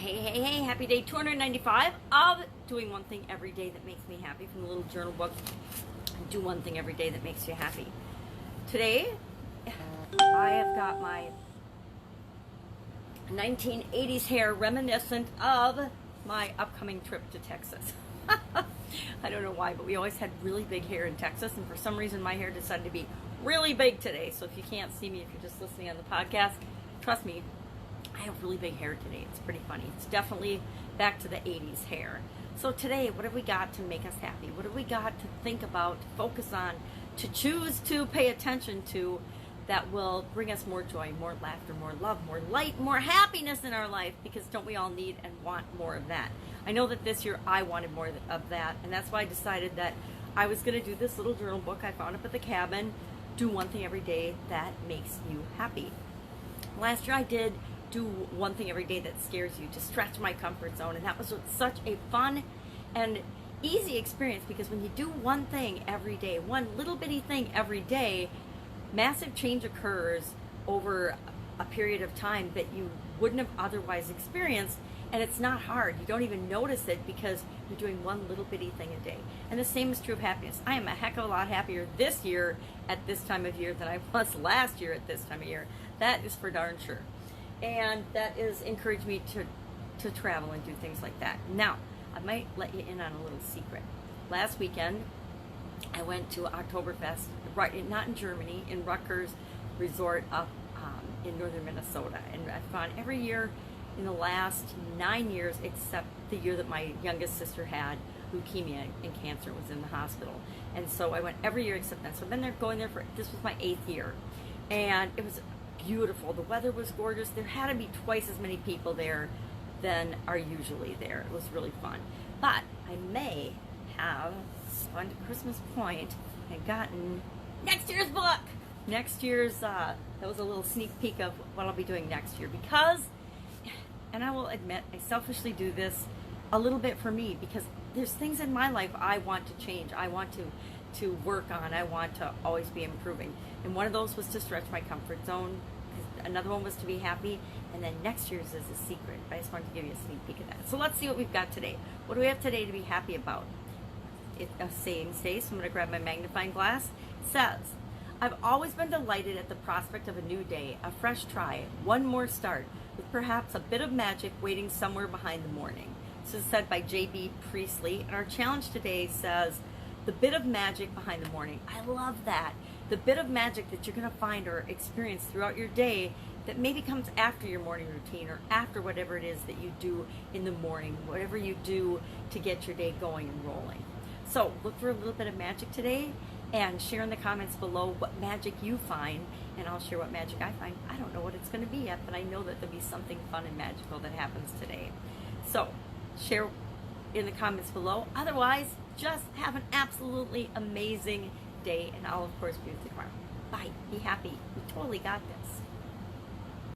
Hey, happy day 295 of doing one thing every day that makes me happy from the little journal book. Do one thing every day that makes you happy. Today, I have got my 1980s hair reminiscent of my upcoming trip to Texas. I don't know why, but we always had really big hair in Texas, and for some reason my hair decided to be really big today. So if you can't see me, if you're just listening on the podcast, trust me, I have really big hair today. It's pretty funny. It's definitely back to the 80s hair. So today, what have we got to make us happy? What have we got to think about, to focus on, to choose to pay attention to that will bring us more joy, more laughter, more love, more light, more happiness in our life? Because don't we all need and want more of that? I know that this year I wanted more of that, and that's why I decided that I was going to do this little journal book I found up at the cabin. Do one thing every day that makes you happy. Last year I did do one thing every day that scares you, to stretch my comfort zone, and that was such a fun and easy experience, because when you do one thing every day, one little bitty thing every day, massive change occurs over a period of time that you wouldn't have otherwise experienced, and it's not hard. You don't even notice it because you're doing one little bitty thing a day. And the same is true of happiness. I am a heck of a lot happier this year at this time of year than I was last year at this time of year. That is for darn sure. And that is encouraged me to travel and do things like that. Now, I might let you in on a little secret. Last weekend, I went to Oktoberfest, right, not in Germany, in Rutgers Resort up in northern Minnesota. And I've gone every year in the last 9 years, except the year that my youngest sister had leukemia and cancer, was in the hospital. And so I went every year except that. So I've been there, going there for, this was my 8th year. And it was beautiful. The weather was gorgeous. There had to be twice as many people there than are usually there. It was really fun. But I may have gone to Christmas Point and gotten next year's book. Next year's, that was a little sneak peek of what I'll be doing next year, because, and I will admit, I selfishly do this a little bit for me, because there's things in my life I want to change. I want to work on. I want to always be improving. And one of those was to stretch my comfort zone. Another one was to be happy. And then next year's is a secret. I just wanted to give you a sneak peek of that. So let's see what we've got today. What do we have today to be happy about? It's a saying stays, so I'm going to grab my magnifying glass. It says, I've always been delighted at the prospect of a new day, a fresh try, one more start, with perhaps a bit of magic waiting somewhere behind the morning. This is said by J.B. Priestley, and our challenge today says, the bit of magic behind the morning. I love that. The bit of magic that you're going to find or experience throughout your day that maybe comes after your morning routine, or after whatever it is that you do in the morning, whatever you do to get your day going and rolling. So look for a little bit of magic today, and share in the comments below what magic you find, and I'll share what magic I find. I don't know what it's going to be yet, but I know that there'll be something fun and magical that happens today. So share in the comments below. Otherwise, just have an absolutely amazing day, and I'll of course be with you tomorrow. Bye. Be happy. We totally got this.